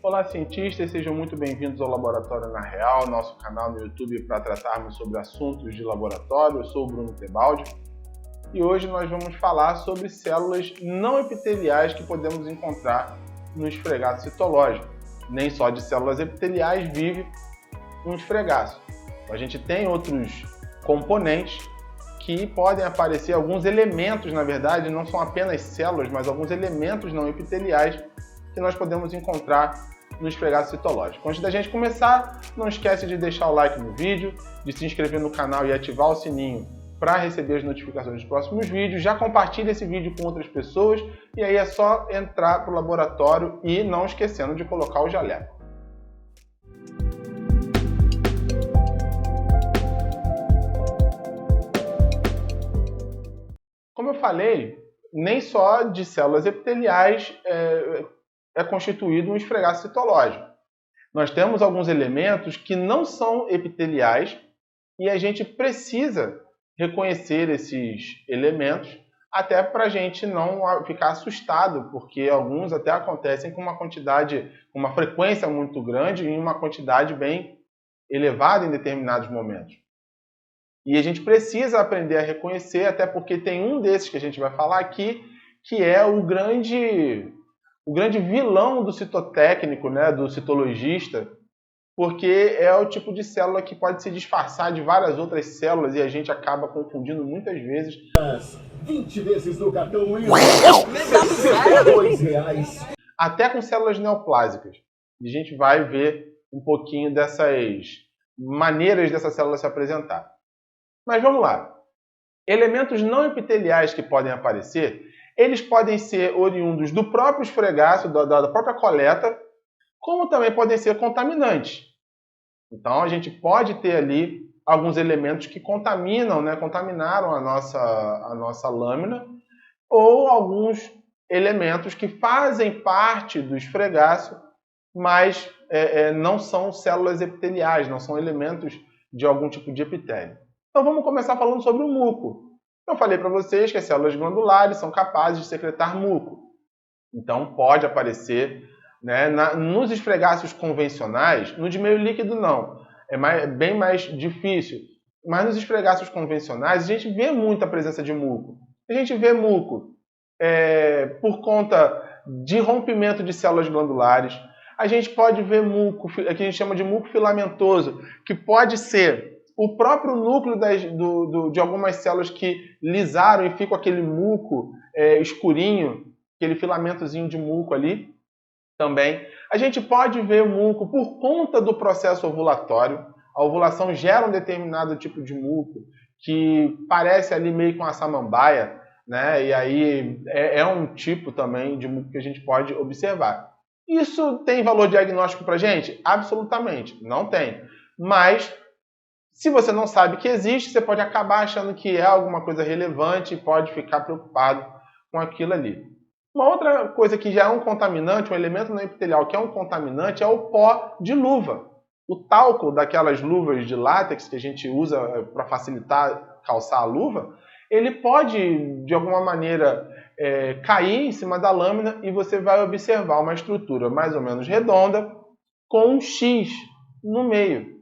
Olá, cientistas, sejam muito bem-vindos ao Laboratório na Real, nosso canal no YouTube para tratarmos sobre assuntos de laboratório. Eu sou o Bruno Tebaldi e hoje nós vamos falar sobre células não epiteliais que podemos encontrar no esfregaço citológico. Nem só de células epiteliais vive um esfregaço. A gente tem outros componentes que podem aparecer, alguns elementos, na verdade, não são apenas células, mas alguns elementos não epiteliais que nós podemos encontrar no esfregaço citológico. Antes da gente começar, não esquece de deixar o like no vídeo, de se inscrever no canal e ativar o sininho para receber as notificações dos próximos vídeos. Já compartilhe esse vídeo com outras pessoas e aí é só entrar para o laboratório e não esquecendo de colocar o jaleco. Como eu falei, nem só de células epiteliais é constituído um esfregaço citológico. Nós temos alguns elementos que não são epiteliais e a gente precisa reconhecer esses elementos até para a gente não ficar assustado, porque alguns até acontecem com uma frequência muito grande e em uma quantidade bem elevada em determinados momentos. E a gente precisa aprender a reconhecer, até porque tem um desses que a gente vai falar aqui, que é o grande vilão do citotécnico, né, do citologista, porque é o tipo de célula que pode se disfarçar de várias outras células e a gente acaba confundindo muitas vezes. 20 vezes no cartão R$2. Até com células neoplásicas. E a gente vai ver um pouquinho dessas maneiras dessa célula se apresentar. Mas vamos lá. Elementos não epiteliais que podem aparecer, eles podem ser oriundos do próprio esfregaço, da própria coleta, como também podem ser contaminantes. Então, a gente pode ter ali alguns elementos que contaminaram a nossa lâmina, ou alguns elementos que fazem parte do esfregaço, mas não são células epiteliais, não são elementos de algum tipo de epitélio. Então, vamos começar falando sobre o muco. Eu falei para vocês que as células glandulares são capazes de secretar muco. Então, pode aparecer, né, nos esfregaços convencionais, no de meio líquido não, bem mais difícil. Mas nos esfregaços convencionais, a gente vê muita presença de muco. A gente vê muco por conta de rompimento de células glandulares. A gente pode ver muco, que a gente chama de muco filamentoso, que pode ser o próprio núcleo de algumas células que lisaram e fica aquele muco escurinho, aquele filamentozinho de muco ali também. A gente pode ver muco por conta do processo ovulatório. A ovulação gera um determinado tipo de muco que parece ali meio com a samambaia, né? E aí é um tipo também de muco que a gente pode observar. Isso tem valor diagnóstico para a gente? Absolutamente, não tem. Mas se você não sabe que existe, você pode acabar achando que é alguma coisa relevante e pode ficar preocupado com aquilo ali. Uma outra coisa que já é um contaminante, um elemento não epitelial que é um contaminante, é o pó de luva. O talco daquelas luvas de látex que a gente usa para facilitar calçar a luva, ele pode, de alguma maneira, cair em cima da lâmina e você vai observar uma estrutura mais ou menos redonda com um X no meio.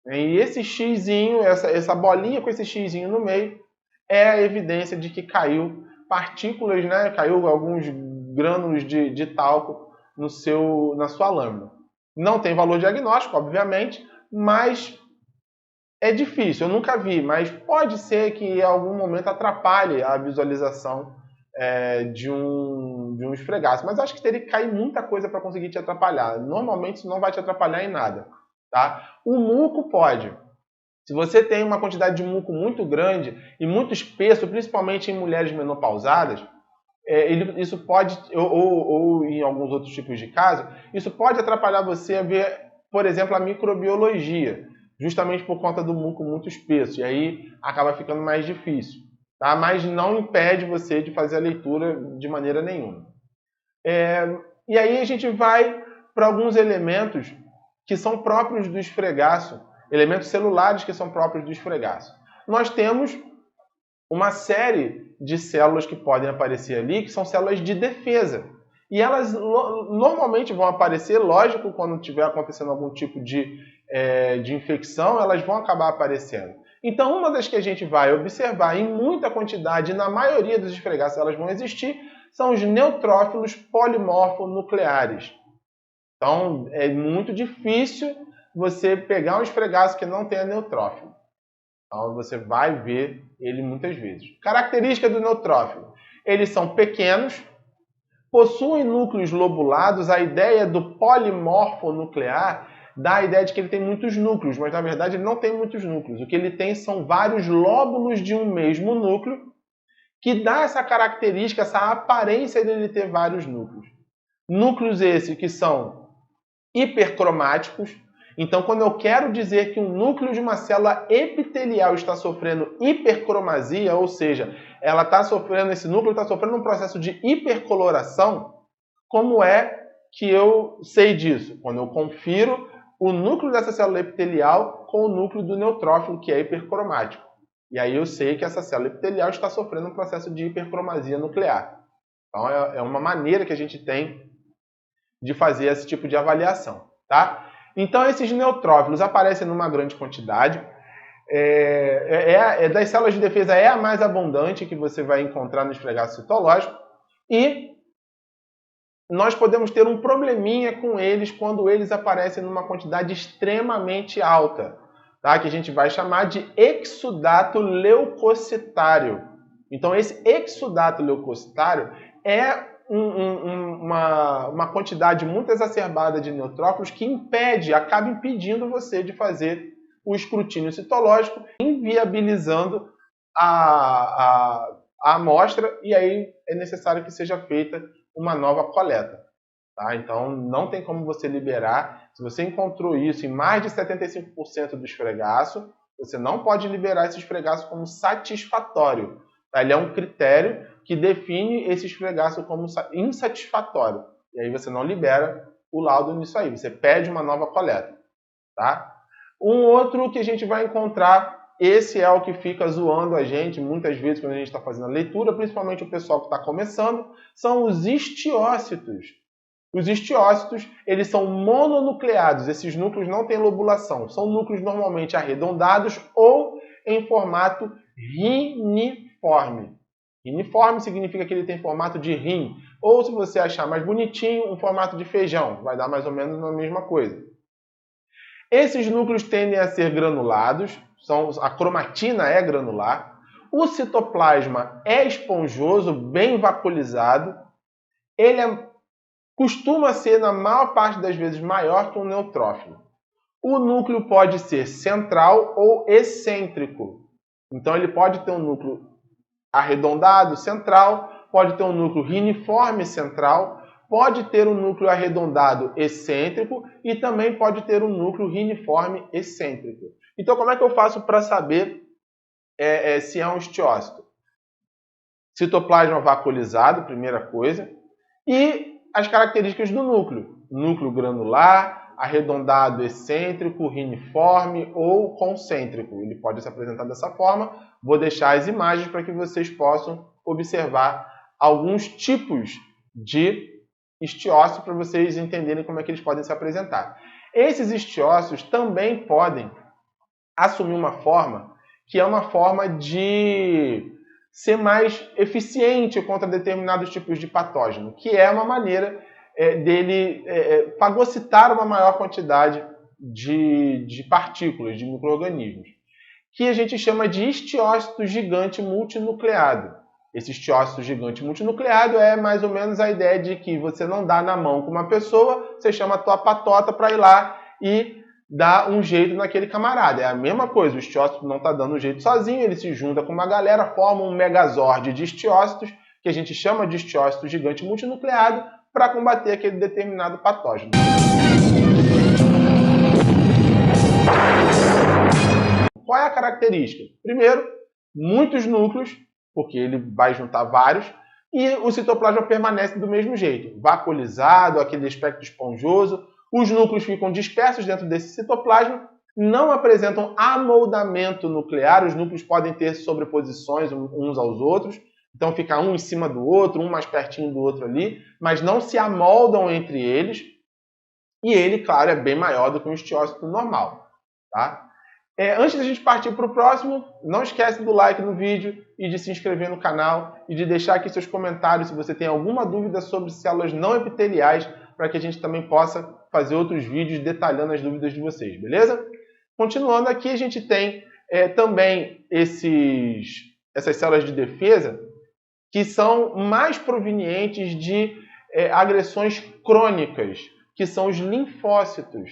E esse xizinho, essa bolinha com esse xizinho no meio, é a evidência de que caiu partículas, né? Caiu alguns grânulos de talco na sua lâmina. Não tem valor diagnóstico, obviamente, mas é difícil. Eu nunca vi, mas pode ser que em algum momento atrapalhe a visualização de um esfregaço. Mas acho que teria que cair muita coisa para conseguir te atrapalhar. Normalmente isso não vai te atrapalhar em nada. Tá? O muco pode. Se você tem uma quantidade de muco muito grande e muito espesso, principalmente em mulheres menopausadas, isso pode, ou em alguns outros tipos de casos, isso pode atrapalhar você a ver, por exemplo, a microbiologia, justamente por conta do muco muito espesso, e aí acaba ficando mais difícil. Tá? Mas não impede você de fazer a leitura de maneira nenhuma. E aí a gente vai para alguns elementos que são próprios do esfregaço, elementos celulares que são próprios do esfregaço. Nós temos uma série de células que podem aparecer ali, que são células de defesa. e elas normalmente vão aparecer, lógico, quando estiver acontecendo algum tipo de infecção, elas vão acabar aparecendo. Então, uma das que a gente vai observar em muita quantidade, na maioria dos esfregaços elas vão existir, são os neutrófilos polimorfonucleares. Então, é muito difícil você pegar um esfregaço que não tenha neutrófilo. Então, você vai ver ele muitas vezes. Característica do neutrófilo. Eles são pequenos, possuem núcleos lobulados. A ideia do polimorfonuclear dá a ideia de que ele tem muitos núcleos, mas na verdade ele não tem muitos núcleos. O que ele tem são vários lóbulos de um mesmo núcleo, que dá essa característica, essa aparência dele ter vários núcleos. Núcleos esses que são hipercromáticos. Então, quando eu quero dizer que um núcleo de uma célula epitelial está sofrendo hipercromasia, ou seja, esse núcleo está sofrendo um processo de hipercoloração, como é que eu sei disso? Quando eu confiro o núcleo dessa célula epitelial com o núcleo do neutrófilo, que é hipercromático. E aí eu sei que essa célula epitelial está sofrendo um processo de hipercromasia nuclear. Então, é uma maneira que a gente tem de fazer esse tipo de avaliação, tá? Então, esses neutrófilos aparecem numa grande quantidade. Das células de defesa é a mais abundante que você vai encontrar no esfregaço citológico. E nós podemos ter um probleminha com eles quando eles aparecem numa quantidade extremamente alta, tá? Que a gente vai chamar de exudato leucocitário. Então, esse exudato leucocitário é uma quantidade muito exacerbada de neutrófilos que acaba impedindo você de fazer o escrutínio citológico, inviabilizando a amostra, e aí é necessário que seja feita uma nova coleta. Tá? Então, não tem como você liberar. Se você encontrou isso em mais de 75% do esfregaço, você não pode liberar esse esfregaço como satisfatório. Tá? Ele é um critério que define esse esfregaço como insatisfatório. E aí você não libera o laudo nisso aí. Você pede uma nova coleta. Tá? Um outro que a gente vai encontrar, esse é o que fica zoando a gente muitas vezes quando a gente está fazendo a leitura, principalmente o pessoal que está começando, são os histiócitos. Os histiócitos, eles são mononucleados. Esses núcleos não têm lobulação. São núcleos normalmente arredondados ou em formato riniforme. Riniforme significa que ele tem formato de rim. Ou, se você achar mais bonitinho, um formato de feijão. Vai dar mais ou menos a mesma coisa. Esses núcleos tendem a ser granulados. A cromatina é granular. O citoplasma é esponjoso, bem vaculizado. Ele costuma ser, na maior parte das vezes, maior que um neutrófilo. O núcleo pode ser central ou excêntrico. Então, ele pode ter um núcleo arredondado central, pode ter um núcleo riniforme central, pode ter um núcleo arredondado excêntrico e também pode ter um núcleo riniforme excêntrico. Então, como é que eu faço para saber se é um histiócito? Citoplasma vaculizado, primeira coisa, e as características do núcleo. Núcleo granular, arredondado excêntrico, riniforme ou concêntrico. Ele pode se apresentar dessa forma. Vou deixar as imagens para que vocês possam observar alguns tipos de histiócitos para vocês entenderem como é que eles podem se apresentar. Esses histiócitos também podem assumir uma forma que é uma forma de ser mais eficiente contra determinados tipos de patógeno, que é uma maneira dele fagocitar uma maior quantidade de partículas, de micro-organismos, que a gente chama de histiócito gigante multinucleado. Esse histiócito gigante multinucleado é mais ou menos a ideia de que você não dá na mão com uma pessoa, você chama a tua patota para ir lá e dar um jeito naquele camarada. É a mesma coisa, o histiócito não está dando um jeito sozinho, ele se junta com uma galera, forma um megazord de histiócitos, que a gente chama de histiócito gigante multinucleado, para combater aquele determinado patógeno. Qual é a característica? Primeiro, muitos núcleos, porque ele vai juntar vários, e o citoplasma permanece do mesmo jeito, vaculizado, aquele aspecto esponjoso. Os núcleos ficam dispersos dentro desse citoplasma, não apresentam amoldamento nuclear, os núcleos podem ter sobreposições uns aos outros, Então fica um em cima do outro, um mais pertinho do outro ali, mas não se amoldam entre eles. E ele, claro, é bem maior do que um estiócito normal. Tá? Antes da gente partir para o próximo, não esquece do like no vídeo e de se inscrever no canal e de deixar aqui seus comentários se você tem alguma dúvida sobre células não epiteliais, para que a gente também possa fazer outros vídeos detalhando as dúvidas de vocês, beleza? Continuando aqui, a gente tem também essas células de defesa que são mais provenientes de agressões crônicas, que são os linfócitos.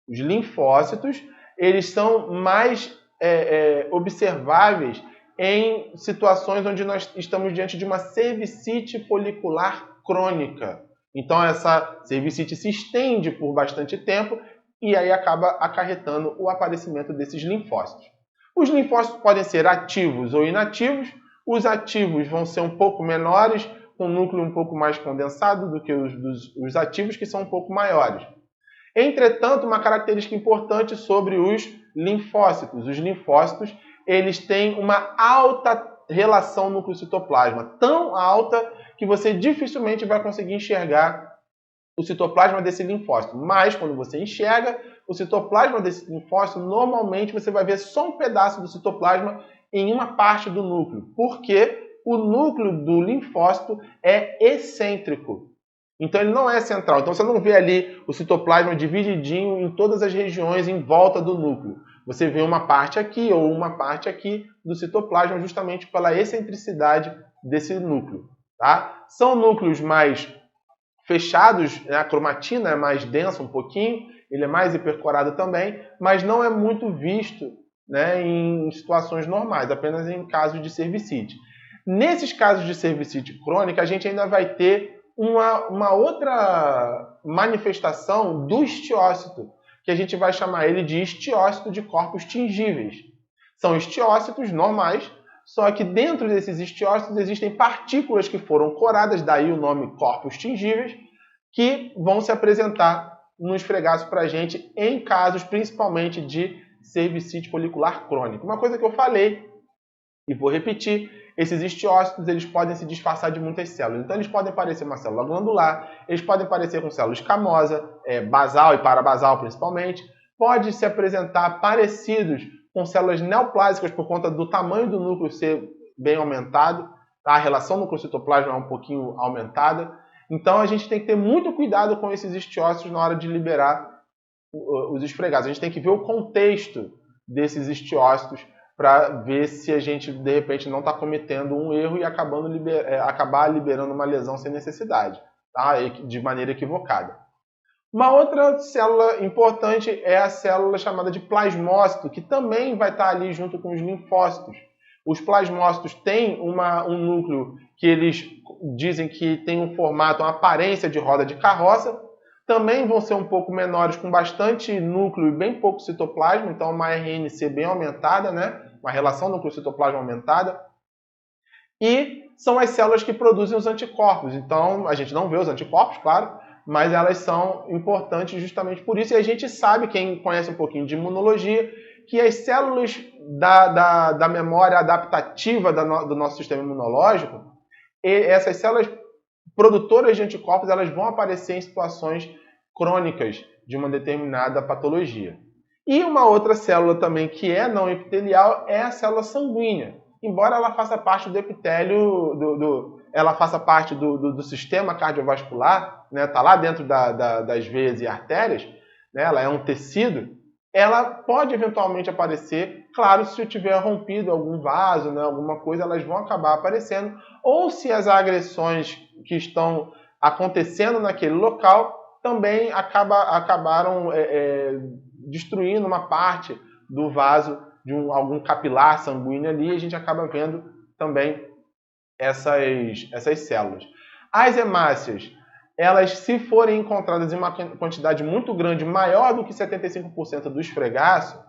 Os linfócitos, eles são mais observáveis em situações onde nós estamos diante de uma cervicite folicular crônica. Então, essa cervicite se estende por bastante tempo e aí acaba acarretando o aparecimento desses linfócitos. Os linfócitos podem ser ativos ou inativos. Os ativos vão ser um pouco menores, com um núcleo um pouco mais condensado do que os ativos, que são um pouco maiores. Entretanto, uma característica importante sobre os linfócitos. Os linfócitos, eles têm uma alta relação núcleo-citoplasma, tão alta que você dificilmente vai conseguir enxergar o citoplasma desse linfócito. Mas, quando você enxerga o citoplasma desse linfócito, normalmente você vai ver só um pedaço do citoplasma em uma parte do núcleo, porque o núcleo do linfócito é excêntrico. Então ele não é central. Então você não vê ali o citoplasma divididinho em todas as regiões em volta do núcleo. Você vê uma parte aqui ou uma parte aqui do citoplasma justamente pela excentricidade desse núcleo. Tá? São núcleos mais fechados, né? A cromatina é mais densa um pouquinho, ele é mais hipercorado também, mas não é muito visto, né, em situações normais, apenas em casos de cervicite. Nesses casos de cervicite crônica, a gente ainda vai ter uma outra manifestação do estiócito, que a gente vai chamar ele de estiócito de corpos tingíveis. São estiócitos normais, só que dentro desses estiócitos existem partículas que foram coradas, daí o nome corpos tingíveis, que vão se apresentar no esfregaço para a gente em casos principalmente de cervicite folicular crônica. Uma coisa que eu falei e vou repetir, esses estiócitos eles podem se disfarçar de muitas células. Então eles podem parecer uma célula glandular, eles podem parecer com célula escamosa, basal e parabasal principalmente, pode se apresentar parecidos com células neoplásicas por conta do tamanho do núcleo ser bem aumentado, tá? A relação núcleo-citoplasma é um pouquinho aumentada. Então a gente tem que ter muito cuidado com esses estiócitos na hora de liberar os esfregados. A gente tem que ver o contexto desses estiócitos para ver se a gente, de repente, não está cometendo um erro e acabar liberando uma lesão sem necessidade, tá? De maneira equivocada. Uma outra célula importante é a célula chamada de plasmócito, que também vai estar ali junto com os linfócitos. Os plasmócitos têm um núcleo que eles dizem que tem um formato, uma aparência de roda de carroça. Também vão ser um pouco menores, com bastante núcleo e bem pouco citoplasma, então uma RNC bem aumentada, né? Uma relação núcleo-citoplasma aumentada. E são as células que produzem os anticorpos. Então, a gente não vê os anticorpos, claro, mas elas são importantes justamente por isso. E a gente sabe, quem conhece um pouquinho de imunologia, que as células da memória adaptativa do nosso sistema imunológico, essas células produtoras de anticorpos, elas vão aparecer em situações crônicas de uma determinada patologia. E uma outra célula também que é não epitelial é a célula sanguínea. Embora ela faça parte do epitélio, ela faça parte do sistema cardiovascular, né, tá lá dentro das veias e artérias, né, ela é um tecido, ela pode eventualmente aparecer, claro, se tiver rompido algum vaso, né, alguma coisa, elas vão acabar aparecendo, ou se as agressões que estão acontecendo naquele local também acabaram destruindo uma parte do vaso de algum capilar sanguíneo ali, e a gente acaba vendo também essas células. As hemácias, elas, se forem encontradas em uma quantidade muito grande, maior do que 75% do esfregaço,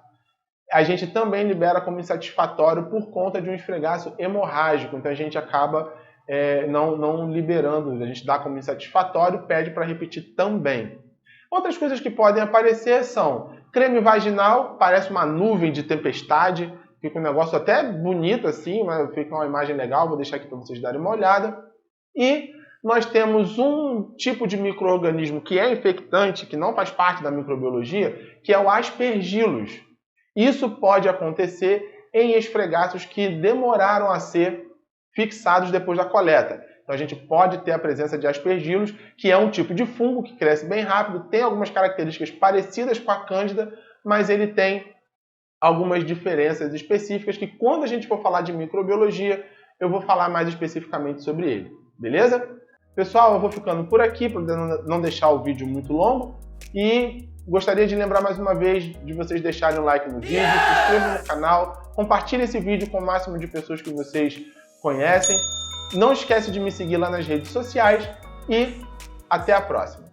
a gente também libera como insatisfatório por conta de um esfregaço hemorrágico. Então a gente acaba não liberando, a gente dá como insatisfatório, pede para repetir também. Outras coisas que podem aparecer são creme vaginal, parece uma nuvem de tempestade, Fica um negócio até bonito assim, mas fica uma imagem legal, vou deixar aqui para vocês darem uma olhada. E nós temos um tipo de micro-organismo que é infectante, que não faz parte da microbiologia, que é o aspergillus. Isso pode acontecer em esfregaços que demoraram a ser fixados depois da coleta. Então a gente pode ter a presença de aspergillus, que é um tipo de fungo que cresce bem rápido, tem algumas características parecidas com a cândida, mas ele tem algumas diferenças específicas que quando a gente for falar de microbiologia, eu vou falar mais especificamente sobre ele. Beleza? Pessoal, eu vou ficando por aqui para não deixar o vídeo muito longo e gostaria de lembrar mais uma vez de vocês deixarem um like no vídeo, se inscrevam no canal, compartilhem esse vídeo com o máximo de pessoas que vocês conhecem. Não esquece de me seguir lá nas redes sociais e até a próxima.